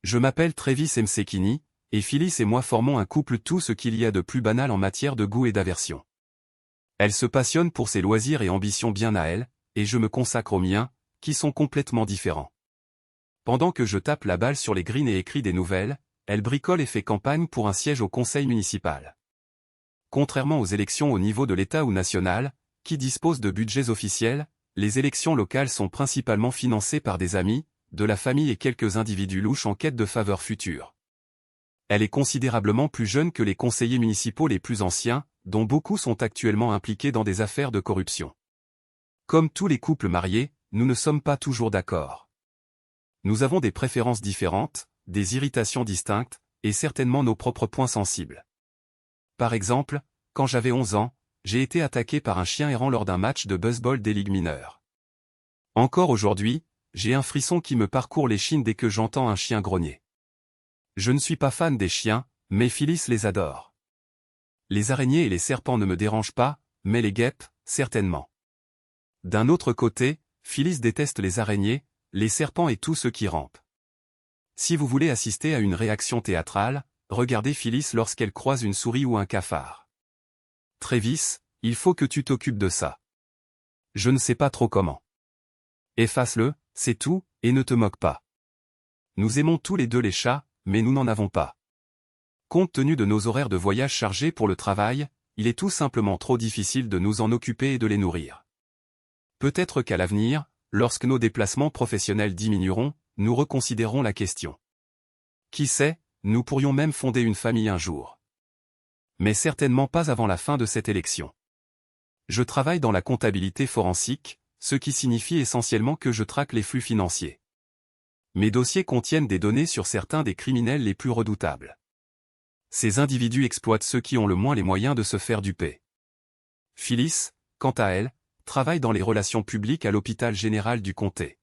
Je m'appelle Travis Msekini, et Phyllis et moi formons un couple, tout ce qu'il y a de plus banal en matière de goût et d'aversion. Elle se passionne pour ses loisirs et ambitions bien à elle, et je me consacre aux miens, qui sont complètement différents. Pendant que je tape la balle sur les greens et écris des nouvelles, elle bricole et fait campagne pour un siège au conseil municipal. Contrairement aux élections au niveau de l'État ou national, qui disposent de budgets officiels, les élections locales sont principalement financées par des amis, de la famille et quelques individus louches en quête de faveurs futures. Elle est considérablement plus jeune que les conseillers municipaux les plus anciens, dont beaucoup sont actuellement impliqués dans des affaires de corruption. Comme tous les couples mariés, nous ne sommes pas toujours d'accord. Nous avons des préférences différentes, des irritations distinctes, et certainement nos propres points sensibles. Par exemple, quand j'avais 11 ans, j'ai été attaqué par un chien errant lors d'un match de baseball des ligues mineures. Encore aujourd'hui, j'ai un frisson qui me parcourt l'échine dès que j'entends un chien grogner. Je ne suis pas fan des chiens, mais Phyllis les adore. Les araignées et les serpents ne me dérangent pas, mais les guêpes, certainement. D'un autre côté, Phyllis déteste les araignées, les serpents et tout ce qui rampe. Si vous voulez assister à une réaction théâtrale, regardez Phyllis lorsqu'elle croise une souris ou un cafard. Travis, il faut que tu t'occupes de ça. Je ne sais pas trop comment. Efface-le, c'est tout, et ne te moque pas. Nous aimons tous les deux les chats, mais nous n'en avons pas. Compte tenu de nos horaires de voyage chargés pour le travail, il est tout simplement trop difficile de nous en occuper et de les nourrir. Peut-être qu'à l'avenir, lorsque nos déplacements professionnels diminueront, nous reconsidérerons la question. Qui sait, nous pourrions même fonder une famille un jour. Mais certainement pas avant la fin de cette élection. Je travaille dans la comptabilité forensique, ce qui signifie essentiellement que je traque les flux financiers. Mes dossiers contiennent des données sur certains des criminels les plus redoutables. Ces individus exploitent ceux qui ont le moins les moyens de se faire duper. Phyllis, quant à elle, travaille dans les relations publiques à l'hôpital général du comté.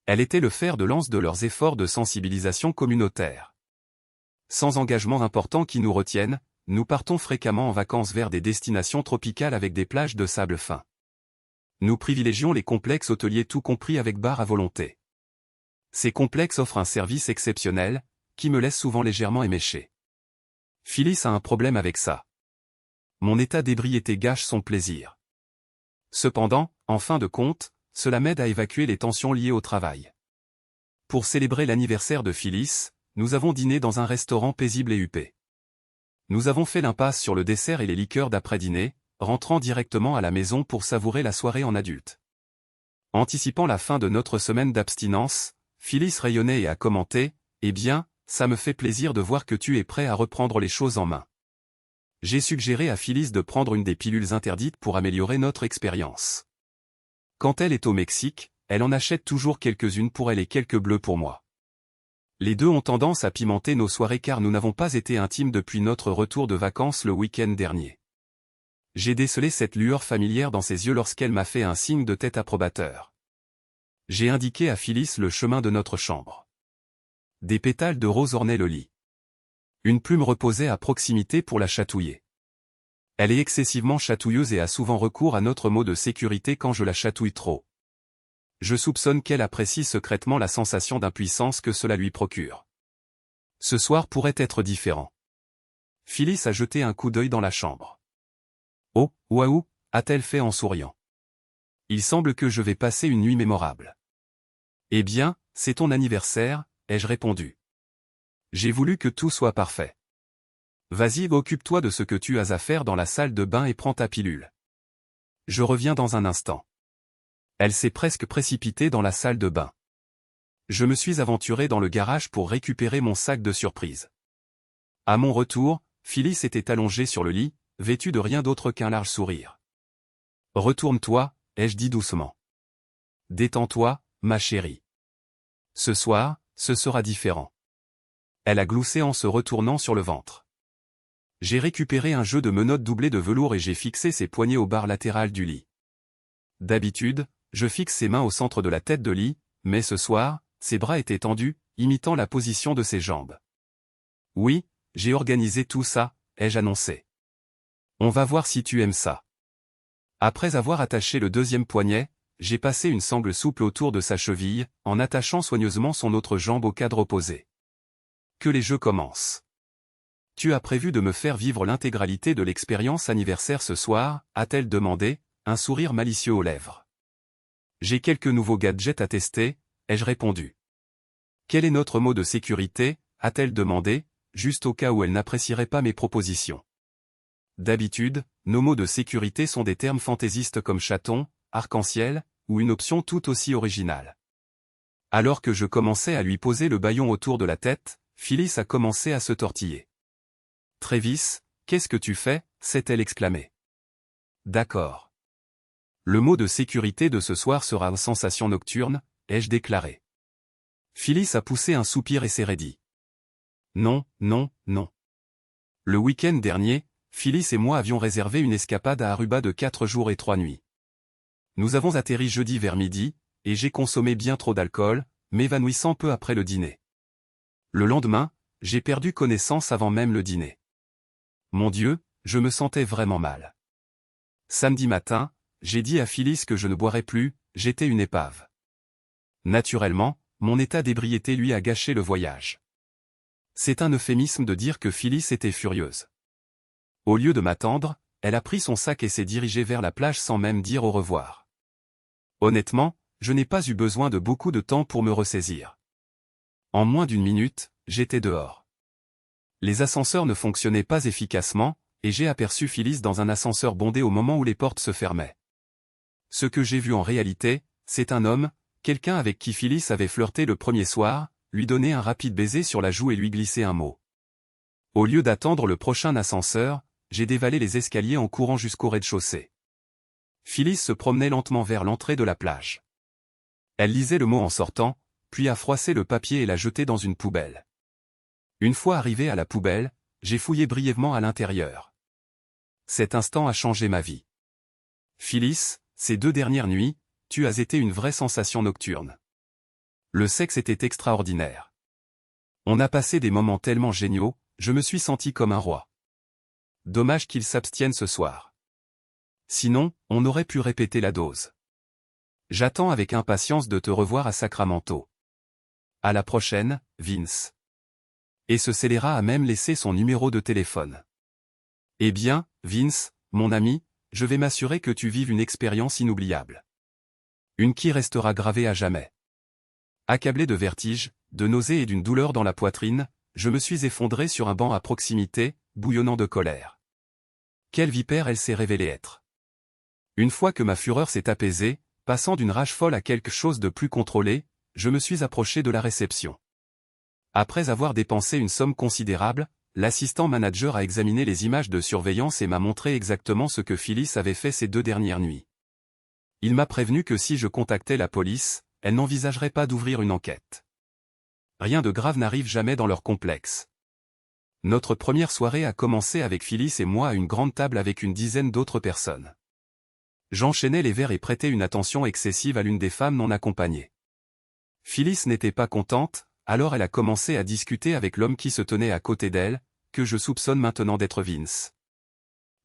Elle était le fer de lance de leurs efforts de sensibilisation communautaire. Sans engagement important qui nous retienne, nous partons fréquemment en vacances vers des destinations tropicales avec des plages de sable fin. Nous privilégions les complexes hôteliers tout compris avec bar à volonté. Ces complexes offrent un service exceptionnel, qui me laisse souvent légèrement éméché. Phyllis a un problème avec ça. Mon état d'ébriété gâche son plaisir. Cependant, en fin de compte, cela m'aide à évacuer les tensions liées au travail. Pour célébrer l'anniversaire de Phyllis, nous avons dîné dans un restaurant paisible et huppé. Nous avons fait l'impasse sur le dessert et les liqueurs d'après-dîner, rentrant directement à la maison pour savourer la soirée en adulte. Anticipant la fin de notre semaine d'abstinence, Phyllis rayonnait et a commenté « Eh bien, ça me fait plaisir de voir que tu es prêt à reprendre les choses en main. » J'ai suggéré à Phyllis de prendre une des pilules interdites pour améliorer notre expérience. Quand elle est au Mexique, elle en achète toujours quelques-unes pour elle et quelques bleus pour moi. Les deux ont tendance à pimenter nos soirées car nous n'avons pas été intimes depuis notre retour de vacances le week-end dernier. J'ai décelé cette lueur familière dans ses yeux lorsqu'elle m'a fait un signe de tête approbateur. J'ai indiqué à Phyllis le chemin de notre chambre. Des pétales de rose ornaient le lit. Une plume reposait à proximité pour la chatouiller. Elle est excessivement chatouilleuse et a souvent recours à notre mot de sécurité quand je la chatouille trop. Je soupçonne qu'elle apprécie secrètement la sensation d'impuissance que cela lui procure. Ce soir pourrait être différent. Phyllis a jeté un coup d'œil dans la chambre. Oh, waouh, a-t-elle fait en souriant. Il semble que je vais passer une nuit mémorable. Eh bien, c'est ton anniversaire, ai-je répondu. J'ai voulu que tout soit parfait. Vas-y, occupe-toi de ce que tu as à faire dans la salle de bain et prends ta pilule. Je reviens dans un instant. Elle s'est presque précipitée dans la salle de bain. Je me suis aventuré dans le garage pour récupérer mon sac de surprise. À mon retour, Phyllis était allongée sur le lit, vêtue de rien d'autre qu'un large sourire. Retourne-toi, ai-je dit doucement. Détends-toi, ma chérie. Ce soir, ce sera différent. Elle a gloussé en se retournant sur le ventre. J'ai récupéré un jeu de menottes doublé de velours et j'ai fixé ses poignets au bar latéral du lit. D'habitude, je fixe ses mains au centre de la tête de lit, mais ce soir, ses bras étaient tendus, imitant la position de ses jambes. Oui, j'ai organisé tout ça, ai-je annoncé. On va voir si tu aimes ça. Après avoir attaché le deuxième poignet, j'ai passé une sangle souple autour de sa cheville, en attachant soigneusement son autre jambe au cadre opposé. que les jeux commencent. Tu as prévu de me faire vivre l'intégralité de l'expérience anniversaire ce soir, a-t-elle demandé, un sourire malicieux aux lèvres. J'ai quelques nouveaux gadgets à tester, ai-je répondu. Quel est notre mot de sécurité, a-t-elle demandé, juste au cas où elle n'apprécierait pas mes propositions. D'habitude, nos mots de sécurité sont des termes fantaisistes comme chaton, arc-en-ciel, ou une option tout aussi originale. Alors que je commençais à lui poser le bâillon autour de la tête, Phyllis a commencé à se tortiller. « Travis, qu'est-ce que tu fais » s'est-elle exclamée. « D'accord. Le mot de sécurité de ce soir sera une sensation nocturne, ai-je déclaré. Phyllis a poussé un soupir et s'est raidie. Non, non, non. Le week-end dernier, Phyllis et moi avions réservé une escapade à Aruba de 4 jours et 3 nuits. Nous avons atterri jeudi vers midi, et j'ai consommé bien trop d'alcool, m'évanouissant peu après le dîner. Le lendemain, j'ai perdu connaissance avant même le dîner. Mon Dieu, je me sentais vraiment mal. Samedi matin, j'ai dit à Phyllis que je ne boirais plus, j'étais une épave. Naturellement, mon état d'ébriété lui a gâché le voyage. C'est un euphémisme de dire que Phyllis était furieuse. Au lieu de m'attendre, elle a pris son sac et s'est dirigée vers la plage sans même dire au revoir. Honnêtement, je n'ai pas eu besoin de beaucoup de temps pour me ressaisir. En moins d'1 minute, j'étais dehors. Les ascenseurs ne fonctionnaient pas efficacement, et j'ai aperçu Phyllis dans un ascenseur bondé au moment où les portes se fermaient. Ce que j'ai vu en réalité, c'est un homme, quelqu'un avec qui Phyllis avait flirté le premier soir, lui donner un rapide baiser sur la joue et lui glisser un mot. Au lieu d'attendre le prochain ascenseur, j'ai dévalé les escaliers en courant jusqu'au rez-de-chaussée. Phyllis se promenait lentement vers l'entrée de la plage. Elle lisait le mot en sortant, puis a froissé le papier et l'a jeté dans une poubelle. Une fois arrivé à la poubelle, j'ai fouillé brièvement à l'intérieur. Cet instant a changé ma vie. Phyllis, ces 2 dernières nuits, tu as été une vraie sensation nocturne. Le sexe était extraordinaire. On a passé des moments tellement géniaux, je me suis senti comme un roi. Dommage qu'il s'abstienne ce soir. Sinon, on aurait pu répéter la dose. J'attends avec impatience de te revoir à Sacramento. À la prochaine, Vince. Et ce scélérat a même laissé son numéro de téléphone. Eh bien, Vince, mon ami, je vais m'assurer que tu vives une expérience inoubliable. Une qui restera gravée à jamais. Accablé de vertige, de nausées et d'une douleur dans la poitrine, je me suis effondré sur un banc à proximité, bouillonnant de colère. Quelle vipère elle s'est révélée être. Une fois que ma fureur s'est apaisée, passant d'une rage folle à quelque chose de plus contrôlé, je me suis approché de la réception. Après avoir dépensé une somme considérable, l'assistant manager a examiné les images de surveillance et m'a montré exactement ce que Phyllis avait fait ces 2 dernières nuits. Il m'a prévenu que si je contactais la police, elle n'envisagerait pas d'ouvrir une enquête. Rien de grave n'arrive jamais dans leur complexe. Notre première soirée a commencé avec Phyllis et moi à une grande table avec une dizaine d'autres personnes. J'enchaînais les verres et prêtais une attention excessive à l'une des femmes non accompagnées. Phyllis n'était pas contente, alors elle a commencé à discuter avec l'homme qui se tenait à côté d'elle, que je soupçonne maintenant d'être Vince.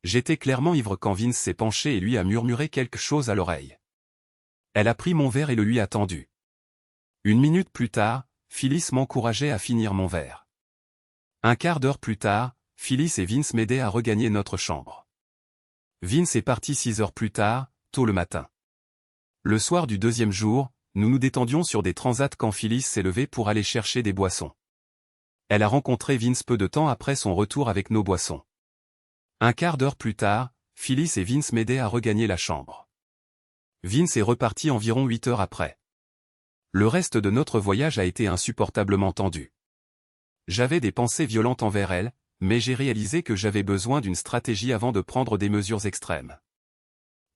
J'étais clairement ivre quand Vince s'est penché et lui a murmuré quelque chose à l'oreille. Elle a pris mon verre et le lui a tendu. 1 minute plus tard, Phyllis m'encourageait à finir mon verre. Un quart d'heure plus tard, Phyllis et Vince m'aidaient à regagner notre chambre. Vince est parti 6 heures plus tard, tôt le matin. Le soir du 2e jour, nous nous détendions sur des transats quand Phyllis s'est levée pour aller chercher des boissons. Elle a rencontré Vince peu de temps après son retour avec nos boissons. Un quart d'heure plus tard, Phyllis et Vince m'aidaient à regagner la chambre. Vince est reparti environ 8 heures après. Le reste de notre voyage a été insupportablement tendu. J'avais des pensées violentes envers elle, mais j'ai réalisé que j'avais besoin d'une stratégie avant de prendre des mesures extrêmes.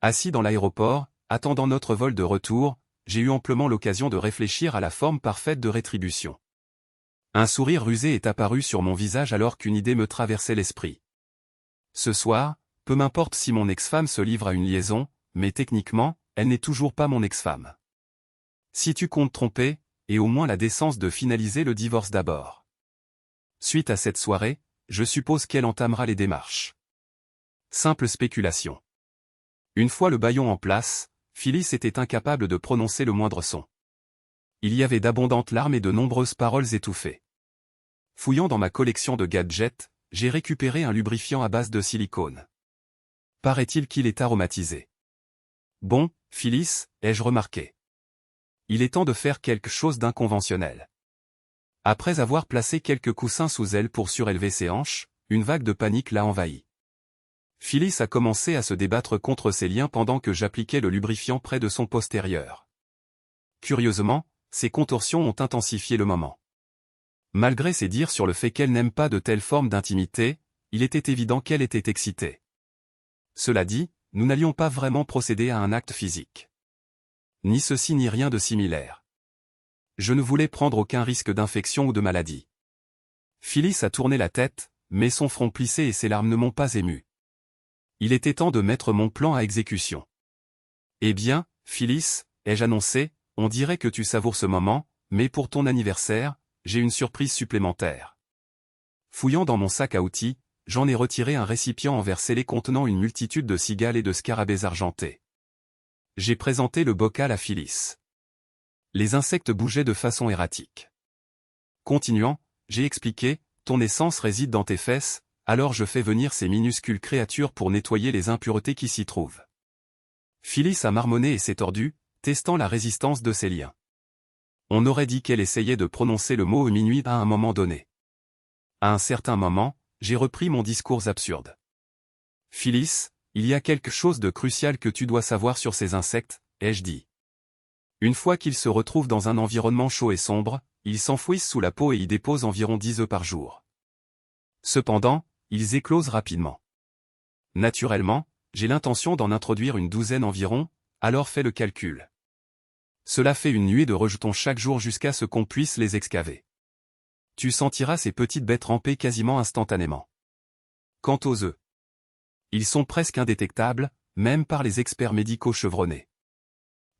Assis dans l'aéroport, attendant notre vol de retour, j'ai eu amplement l'occasion de réfléchir à la forme parfaite de rétribution. Un sourire rusé est apparu sur mon visage alors qu'une idée me traversait l'esprit. Ce soir, peu m'importe si mon ex-femme se livre à une liaison, mais techniquement, elle n'est toujours pas mon ex-femme. Si tu comptes tromper, aie au moins la décence de finaliser le divorce d'abord. Suite à cette soirée, je suppose qu'elle entamera les démarches. Simple spéculation. Une fois le bâillon en place, Phyllis était incapable de prononcer le moindre son. Il y avait d'abondantes larmes et de nombreuses paroles étouffées. Fouillant dans ma collection de gadgets, j'ai récupéré un lubrifiant à base de silicone. Paraît-il qu'il est aromatisé. Bon, Phyllis, ai-je remarqué. Il est temps de faire quelque chose d'inconventionnel. Après avoir placé quelques coussins sous elle pour surélever ses hanches, une vague de panique l'a envahi. Phyllis a commencé à se débattre contre ses liens pendant que j'appliquais le lubrifiant près de son postérieur. Curieusement, ses contorsions ont intensifié le moment. Malgré ses dires sur le fait qu'elle n'aime pas de telles formes d'intimité, il était évident qu'elle était excitée. Cela dit, nous n'allions pas vraiment procéder à un acte physique. Ni ceci ni rien de similaire. Je ne voulais prendre aucun risque d'infection ou de maladie. Phyllis a tourné la tête, mais son front plissé et ses larmes ne m'ont pas ému. Il était temps de mettre mon plan à exécution. Eh bien, Phyllis, ai-je annoncé, on dirait que tu savoures ce moment, mais pour ton anniversaire, j'ai une surprise supplémentaire. Fouillant dans mon sac à outils, j'en ai retiré un récipient en verre scellé contenant une multitude de cigales et de scarabées argentés. J'ai présenté le bocal à Phyllis. Les insectes bougeaient de façon erratique. Continuant, j'ai expliqué, ton essence réside dans tes fesses, alors je fais venir ces minuscules créatures pour nettoyer les impuretés qui s'y trouvent. Phyllis a marmonné et s'est tordue, testant la résistance de ses liens. On aurait dit qu'elle essayait de prononcer le mot minuit à un moment donné. À un certain moment, j'ai repris mon discours absurde. Phyllis, il y a quelque chose de crucial que tu dois savoir sur ces insectes, ai-je dit. Une fois qu'ils se retrouvent dans un environnement chaud et sombre, ils s'enfouissent sous la peau et y déposent environ 10 œufs par jour. Cependant, ils éclosent rapidement. Naturellement, j'ai l'intention d'en introduire une douzaine environ, alors fais le calcul. Cela fait une nuée de rejetons chaque jour jusqu'à ce qu'on puisse les excaver. Tu sentiras ces petites bêtes ramper quasiment instantanément. Quant aux œufs, ils sont presque indétectables, même par les experts médicaux chevronnés.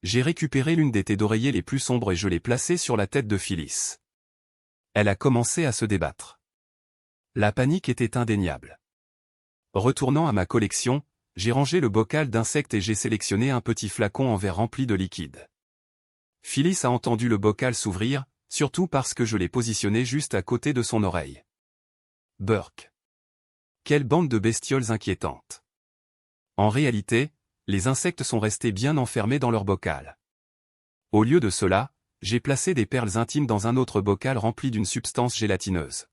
J'ai récupéré l'une des têtes d'oreiller les plus sombres et je l'ai placée sur la tête de Phyllis. Elle a commencé à se débattre. La panique était indéniable. Retournant à ma collection, j'ai rangé le bocal d'insectes et j'ai sélectionné un petit flacon en verre rempli de liquide. Phyllis a entendu le bocal s'ouvrir, surtout parce que je l'ai positionné juste à côté de son oreille. Burk. Quelle bande de bestioles inquiétantes. En réalité, les insectes sont restés bien enfermés dans leur bocal. Au lieu de cela, j'ai placé des perles intimes dans un autre bocal rempli d'une substance gélatineuse.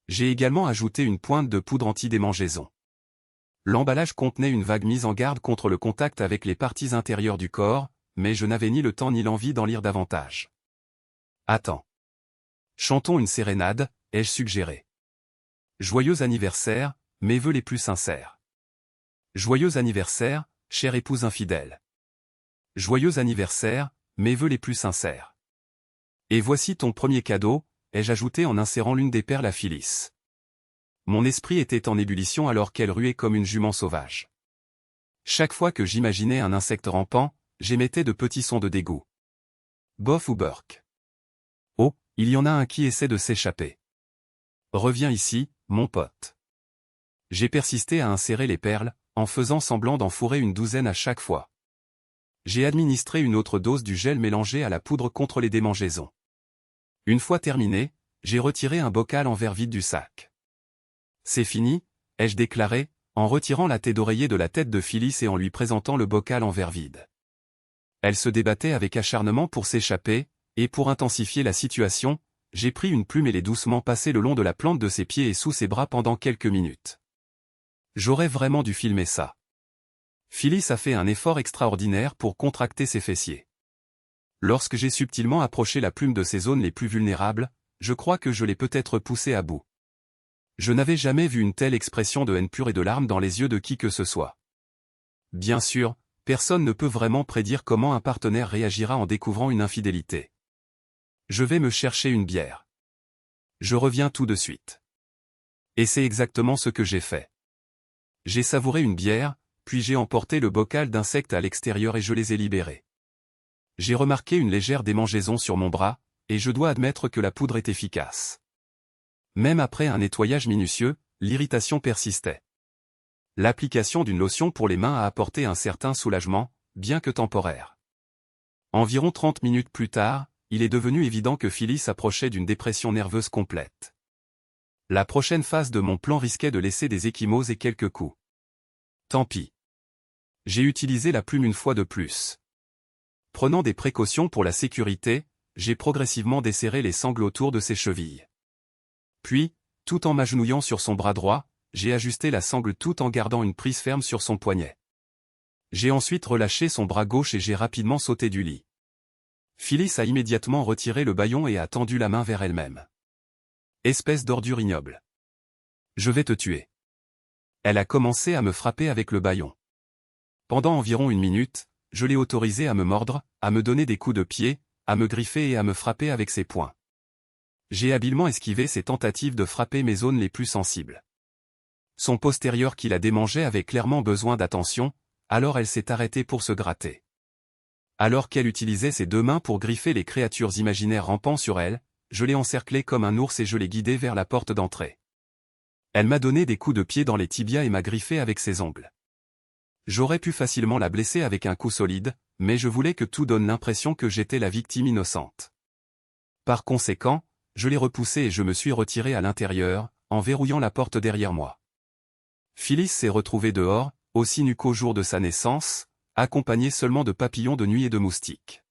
J'ai également ajouté une pointe de poudre anti-démangeaison. L'emballage contenait une vague mise en garde contre le contact avec les parties intérieures du corps, mais je n'avais ni le temps ni l'envie d'en lire davantage. Attends. Chantons une sérénade, ai-je suggéré. Joyeux anniversaire, mes vœux les plus sincères. Joyeux anniversaire, chère épouse infidèle. Joyeux anniversaire, mes vœux les plus sincères. Et voici ton premier cadeau, ai-je ajouté en insérant l'une des perles à Phyllis. Mon esprit était en ébullition alors qu'elle ruait comme une jument sauvage. Chaque fois que j'imaginais un insecte rampant, j'émettais de petits sons de dégoût. Bof ou burk. Oh, il y en a un qui essaie de s'échapper. Reviens ici, mon pote. J'ai persisté à insérer les perles, en faisant semblant d'en fourrer une douzaine à chaque fois. J'ai administré une autre dose du gel mélangé à la poudre contre les démangeaisons. Une fois terminé, j'ai retiré un bocal en verre vide du sac. C'est fini, ai-je déclaré, en retirant la tête d'oreiller de la tête de Phyllis et en lui présentant le bocal en verre vide. Elle se débattait avec acharnement pour s'échapper, et pour intensifier la situation, j'ai pris une plume et l'ai doucement passée le long de la plante de ses pieds et sous ses bras pendant quelques minutes. J'aurais vraiment dû filmer ça. Phyllis a fait un effort extraordinaire pour contracter ses fessiers. Lorsque j'ai subtilement approché la plume de ses zones les plus vulnérables, je crois que je l'ai peut-être poussée à bout. Je n'avais jamais vu une telle expression de haine pure et de larmes dans les yeux de qui que ce soit. Bien sûr, personne ne peut vraiment prédire comment un partenaire réagira en découvrant une infidélité. Je vais me chercher une bière. Je reviens tout de suite. Et c'est exactement ce que j'ai fait. J'ai savouré une bière, puis j'ai emporté le bocal d'insectes à l'extérieur et je les ai libérés. J'ai remarqué une légère démangeaison sur mon bras, et je dois admettre que la poudre est efficace. Même après un nettoyage minutieux, l'irritation persistait. L'application d'une lotion pour les mains a apporté un certain soulagement, bien que temporaire. Environ 30 minutes plus tard, il est devenu évident que Phyllis approchait d'une dépression nerveuse complète. La prochaine phase de mon plan risquait de laisser des ecchymoses et quelques coups. Tant pis. J'ai utilisé la plume une fois de plus. Prenant des précautions pour la sécurité, j'ai progressivement desserré les sangles autour de ses chevilles. Puis, tout en m'agenouillant sur son bras droit, j'ai ajusté la sangle tout en gardant une prise ferme sur son poignet. J'ai ensuite relâché son bras gauche et j'ai rapidement sauté du lit. Phyllis a immédiatement retiré le bâillon et a tendu la main vers elle-même. Espèce d'ordure ignoble. Je vais te tuer. Elle a commencé à me frapper avec le bâillon. Pendant environ 1 minute, je l'ai autorisée à me mordre, à me donner des coups de pied, à me griffer et à me frapper avec ses poings. J'ai habilement esquivé ses tentatives de frapper mes zones les plus sensibles. Son postérieur qui la démangeait avait clairement besoin d'attention, alors elle s'est arrêtée pour se gratter. Alors qu'elle utilisait ses 2 mains pour griffer les créatures imaginaires rampant sur elle, je l'ai encerclée comme un ours et je l'ai guidée vers la porte d'entrée. Elle m'a donné des coups de pied dans les tibias et m'a griffé avec ses ongles. J'aurais pu facilement la blesser avec un coup solide, mais je voulais que tout donne l'impression que j'étais la victime innocente. Par conséquent, je l'ai repoussée et je me suis retiré à l'intérieur, en verrouillant la porte derrière moi. Phyllis s'est retrouvée dehors, aussi nue qu'au jour de sa naissance, accompagnée seulement de papillons de nuit et de moustiques.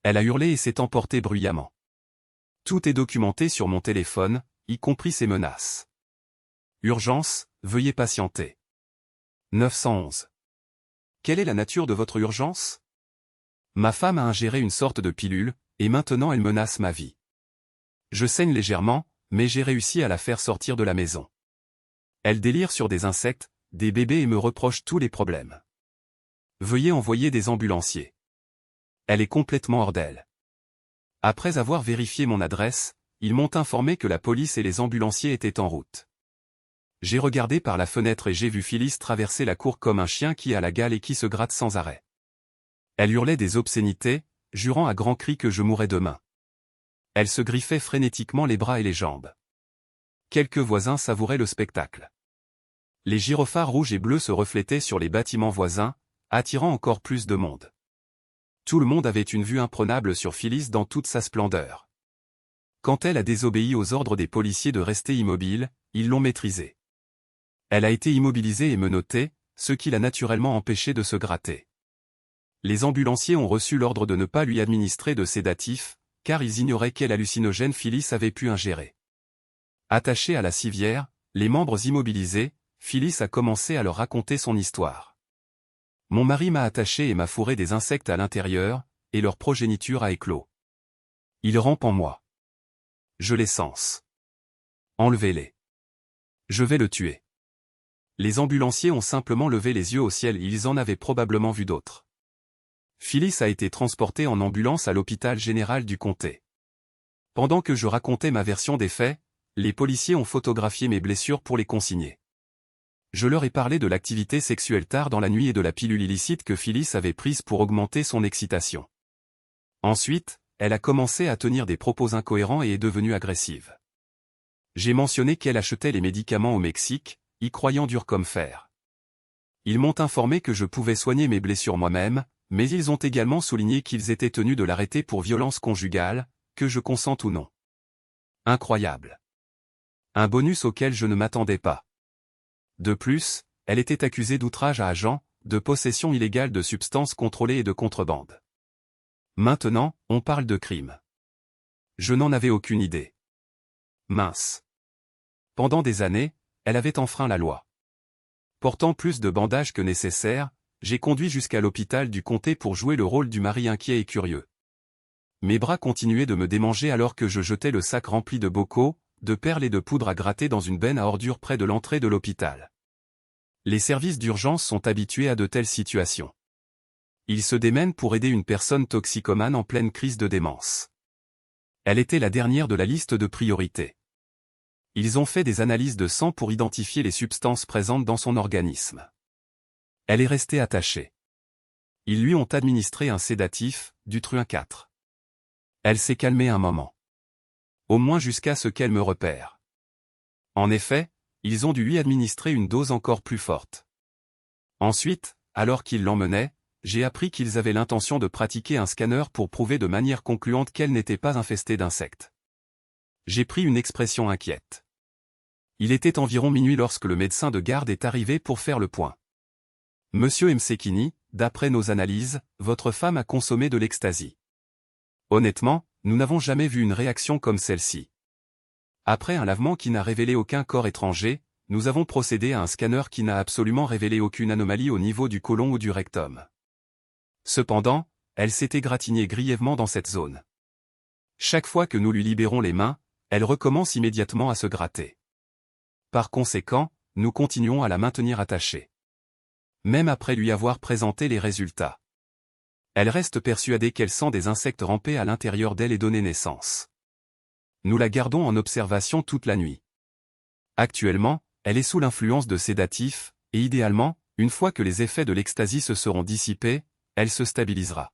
Elle a hurlé et s'est emportée bruyamment. Tout est documenté sur mon téléphone, y compris ses menaces. Urgence, veuillez patienter. 911. Quelle est la nature de votre urgence? Ma femme a ingéré une sorte de pilule, et maintenant elle menace ma vie. Je saigne légèrement, mais j'ai réussi à la faire sortir de la maison. Elle délire sur des insectes, des bébés et me reproche tous les problèmes. Veuillez envoyer des ambulanciers. Elle est complètement hors d'elle. Après avoir vérifié mon adresse, ils m'ont informé que la police et les ambulanciers étaient en route. J'ai regardé par la fenêtre et j'ai vu Phyllis traverser la cour comme un chien qui a la gale et qui se gratte sans arrêt. Elle hurlait des obscénités, jurant à grands cris que je mourrais demain. Elle se griffait frénétiquement les bras et les jambes. Quelques voisins savouraient le spectacle. Les gyrophares rouges et bleus se reflétaient sur les bâtiments voisins, attirant encore plus de monde. Tout le monde avait une vue imprenable sur Phyllis dans toute sa splendeur. Quand elle a désobéi aux ordres des policiers de rester immobile, ils l'ont maîtrisée. Elle a été immobilisée et menottée, ce qui l'a naturellement empêchée de se gratter. Les ambulanciers ont reçu l'ordre de ne pas lui administrer de sédatifs, car ils ignoraient quel hallucinogène Phyllis avait pu ingérer. Attachée à la civière, les membres immobilisés, Phyllis a commencé à leur raconter son histoire. Mon mari m'a attaché et m'a fourré des insectes à l'intérieur, et leur progéniture a éclos. Ils rampent en moi. Je les sens. Enlevez-les. Je vais le tuer. Les ambulanciers ont simplement levé les yeux au ciel et ils en avaient probablement vu d'autres. Phyllis a été transportée en ambulance à l'hôpital général du comté. Pendant que je racontais ma version des faits, les policiers ont photographié mes blessures pour les consigner. Je leur ai parlé de l'activité sexuelle tard dans la nuit et de la pilule illicite que Phyllis avait prise pour augmenter son excitation. Ensuite, elle a commencé à tenir des propos incohérents et est devenue agressive. J'ai mentionné qu'elle achetait les médicaments au Mexique, y croyant dur comme fer. Ils m'ont informé que je pouvais soigner mes blessures moi-même, mais ils ont également souligné qu'ils étaient tenus de l'arrêter pour violence conjugale, que je consente ou non. Incroyable. Un bonus auquel je ne m'attendais pas. De plus, elle était accusée d'outrage à agent, de possession illégale de substances contrôlées et de contrebande. Maintenant, on parle de crime. Je n'en avais aucune idée. Mince. Pendant des années, elle avait enfreint la loi. Portant plus de bandages que nécessaire, j'ai conduit jusqu'à l'hôpital du comté pour jouer le rôle du mari inquiet et curieux. Mes bras continuaient de me démanger alors que je jetais le sac rempli de bocaux, de perles et de poudre à gratter dans une benne à ordures près de l'entrée de l'hôpital. Les services d'urgence sont habitués à de telles situations. Ils se démènent pour aider une personne toxicomane en pleine crise de démence. Elle était la dernière de la liste de priorités. Ils ont fait des analyses de sang pour identifier les substances présentes dans son organisme. Elle est restée attachée. Ils lui ont administré un sédatif, du Truin 4. Elle s'est calmée un moment. Au moins jusqu'à ce qu'elle me repère. En effet, ils ont dû lui administrer une dose encore plus forte. Ensuite, alors qu'ils l'emmenaient, j'ai appris qu'ils avaient l'intention de pratiquer un scanner pour prouver de manière concluante qu'elle n'était pas infestée d'insectes. J'ai pris une expression inquiète. Il était environ minuit lorsque le médecin de garde est arrivé pour faire le point. Monsieur Msekini, d'après nos analyses, votre femme a consommé de l'ecstasy. Honnêtement, nous n'avons jamais vu une réaction comme celle-ci. Après un lavement qui n'a révélé aucun corps étranger, nous avons procédé à un scanner qui n'a absolument révélé aucune anomalie au niveau du côlon ou du rectum. Cependant, elle s'est égratignée grièvement dans cette zone. Chaque fois que nous lui libérons les mains, elle recommence immédiatement à se gratter. Par conséquent, nous continuons à la maintenir attachée. Même après lui avoir présenté les résultats. Elle reste persuadée qu'elle sent des insectes ramper à l'intérieur d'elle et donner naissance. Nous la gardons en observation toute la nuit. Actuellement, elle est sous l'influence de sédatifs, et idéalement, une fois que les effets de l'ecstasy se seront dissipés, elle se stabilisera.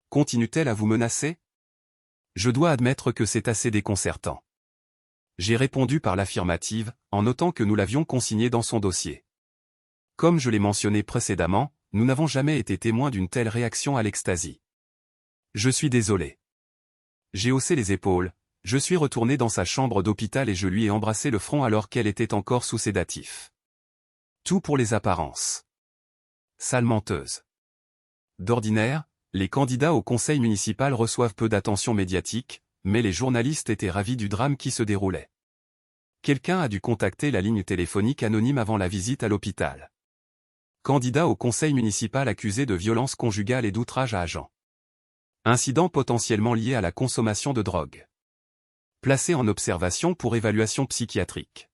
Continue-t-elle à vous menacer? Je dois admettre que c'est assez déconcertant. J'ai répondu par l'affirmative, en notant que nous l'avions consignée dans son dossier. Comme je l'ai mentionné précédemment, nous n'avons jamais été témoins d'une telle réaction à l'ecstasy. Je suis désolé. J'ai haussé les épaules, je suis retourné dans sa chambre d'hôpital et je lui ai embrassé le front alors qu'elle était encore sous sédatif. Tout pour les apparences. Sale menteuse. D'ordinaire, les candidats au conseil municipal reçoivent peu d'attention médiatique, mais les journalistes étaient ravis du drame qui se déroulait. Quelqu'un a dû contacter la ligne téléphonique anonyme avant la visite à l'hôpital. Candidat au conseil municipal accusé de violence conjugale et d'outrage à agent. Incident potentiellement lié à la consommation de drogue. Placé en observation pour évaluation psychiatrique.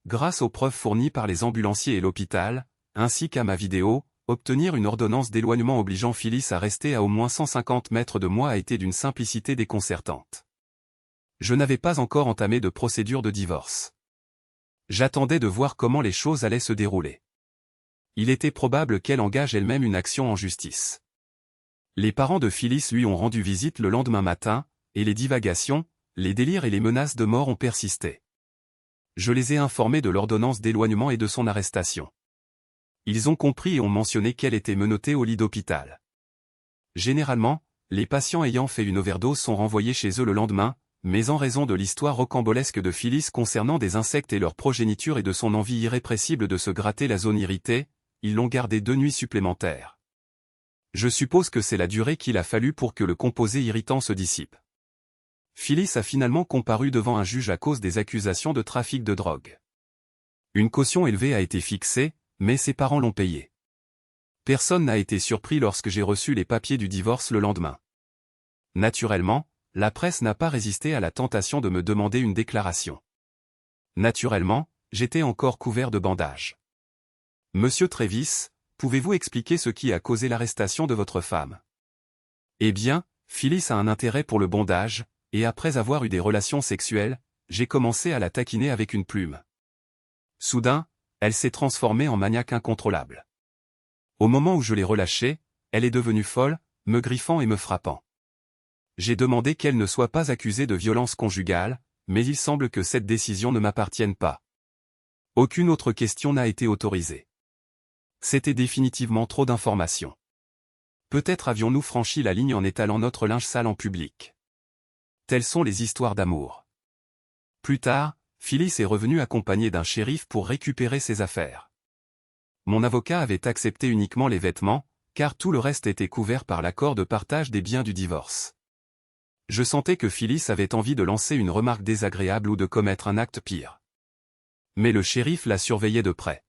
Grâce aux preuves fournies par les ambulanciers et l'hôpital, ainsi qu'à ma vidéo, obtenir une ordonnance d'éloignement obligeant Phyllis à rester à au moins 150 mètres de moi a été d'une simplicité déconcertante. Je n'avais pas encore entamé de procédure de divorce. J'attendais de voir comment les choses allaient se dérouler. Il était probable qu'elle engage elle-même une action en justice. Les parents de Phyllis lui ont rendu visite le lendemain matin, et les divagations, les délires et les menaces de mort ont persisté. Je les ai informés de l'ordonnance d'éloignement et de son arrestation. Ils ont compris et ont mentionné qu'elle était menottée au lit d'hôpital. Généralement, les patients ayant fait une overdose sont renvoyés chez eux le lendemain, mais en raison de l'histoire rocambolesque de Phyllis concernant des insectes et leur progéniture et de son envie irrépressible de se gratter la zone irritée, ils l'ont gardée 2 nuits supplémentaires. Je suppose que c'est la durée qu'il a fallu pour que le composé irritant se dissipe. Phyllis a finalement comparu devant un juge à cause des accusations de trafic de drogue. Une caution élevée a été fixée, mais ses parents l'ont payée. Personne n'a été surpris lorsque j'ai reçu les papiers du divorce le lendemain. Naturellement, la presse n'a pas résisté à la tentation de me demander une déclaration. Naturellement, j'étais encore couvert de bandages. Monsieur Travis, pouvez-vous expliquer ce qui a causé l'arrestation de votre femme? Eh bien, Phyllis a un intérêt pour le bondage, et après avoir eu des relations sexuelles, j'ai commencé à la taquiner avec une plume. Soudain, elle s'est transformée en maniaque incontrôlable. Au moment où je l'ai relâchée, elle est devenue folle, me griffant et me frappant. J'ai demandé qu'elle ne soit pas accusée de violence conjugale, mais il semble que cette décision ne m'appartienne pas. Aucune autre question n'a été autorisée. C'était définitivement trop d'informations. Peut-être avions-nous franchi la ligne en étalant notre linge sale en public. Telles sont les histoires d'amour. Plus tard, Phyllis est revenue accompagnée d'un shérif pour récupérer ses affaires. Mon avocat avait accepté uniquement les vêtements, car tout le reste était couvert par l'accord de partage des biens du divorce. Je sentais que Phyllis avait envie de lancer une remarque désagréable ou de commettre un acte pire. Mais le shérif la surveillait de près.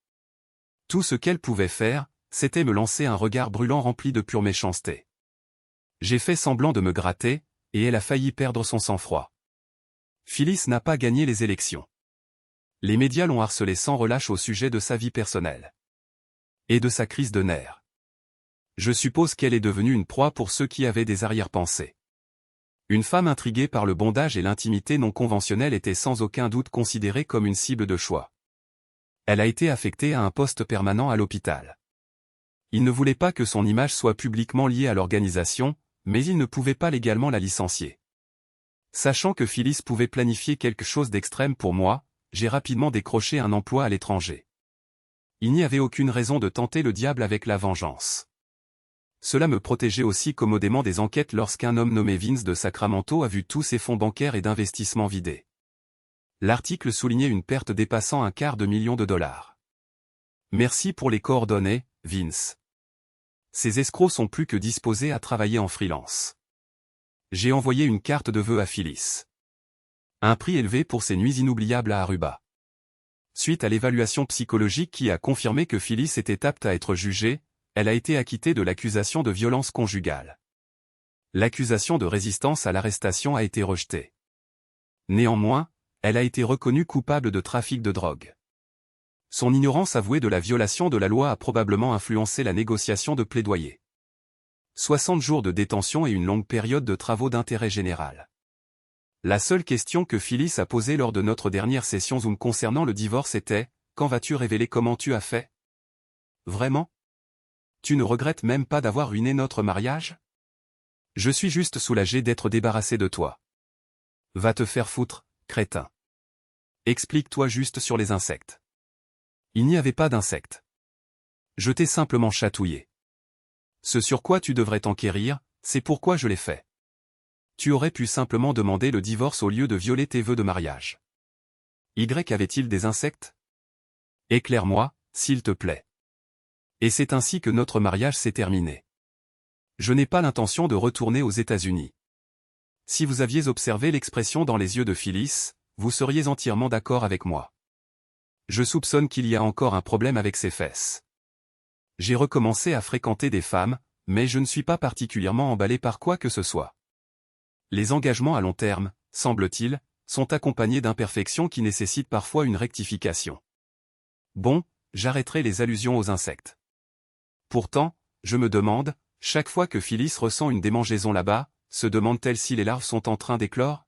Tout ce qu'elle pouvait faire, c'était me lancer un regard brûlant rempli de pure méchanceté. J'ai fait semblant de me gratter, et elle a failli perdre son sang-froid. Phyllis n'a pas gagné les élections. Les médias l'ont harcelée sans relâche au sujet de sa vie personnelle. Et de sa crise de nerfs. Je suppose qu'elle est devenue une proie pour ceux qui avaient des arrière-pensées. Une femme intriguée par le bondage et l'intimité non conventionnelle était sans aucun doute considérée comme une cible de choix. Elle a été affectée à un poste permanent à l'hôpital. Il ne voulait pas que son image soit publiquement liée à l'organisation, mais il ne pouvait pas légalement la licencier. Sachant que Phyllis pouvait planifier quelque chose d'extrême pour moi, j'ai rapidement décroché un emploi à l'étranger. Il n'y avait aucune raison de tenter le diable avec la vengeance. Cela me protégeait aussi commodément des enquêtes lorsqu'un homme nommé Vince de Sacramento a vu tous ses fonds bancaires et d'investissements vidés. L'article soulignait une perte dépassant $250 000. Merci pour les coordonnées, Vince. Ces escrocs sont plus que disposés à travailler en freelance. J'ai envoyé une carte de vœux à Phyllis. Un prix élevé pour ses nuits inoubliables à Aruba. Suite à l'évaluation psychologique qui a confirmé que Phyllis était apte à être jugée, elle a été acquittée de l'accusation de violence conjugale. L'accusation de résistance à l'arrestation a été rejetée. Néanmoins, elle a été reconnue coupable de trafic de drogue. Son ignorance avouée de la violation de la loi a probablement influencé la négociation de plaidoyer. 60 jours de détention et une longue période de travaux d'intérêt général. La seule question que Phyllis a posée lors de notre dernière session Zoom concernant le divorce était « Quand vas-tu révéler comment tu as fait ? Vraiment ? Tu ne regrettes même pas d'avoir ruiné notre mariage ? Je suis juste soulagé d'être débarrassé de toi. Va te faire foutre, crétin. Explique-toi juste sur les insectes. Il n'y avait pas d'insectes. Je t'ai simplement chatouillé. Ce sur quoi tu devrais t'enquérir, c'est pourquoi je l'ai fait. Tu aurais pu simplement demander le divorce au lieu de violer tes vœux de mariage. Y avait-il des insectes ? Éclaire-moi, s'il te plaît. Et c'est ainsi que notre mariage s'est terminé. Je n'ai pas l'intention de retourner aux États-Unis. Si vous aviez observé l'expression dans les yeux de Phyllis, vous seriez entièrement d'accord avec moi. Je soupçonne qu'il y a encore un problème avec ses fesses. J'ai recommencé à fréquenter des femmes, mais je ne suis pas particulièrement emballé par quoi que ce soit. Les engagements à long terme, semble-t-il, sont accompagnés d'imperfections qui nécessitent parfois une rectification. Bon, j'arrêterai les allusions aux insectes. Pourtant, je me demande, chaque fois que Phyllis ressent une démangeaison là-bas, se demande-t-elle si les larves sont en train d'éclore ?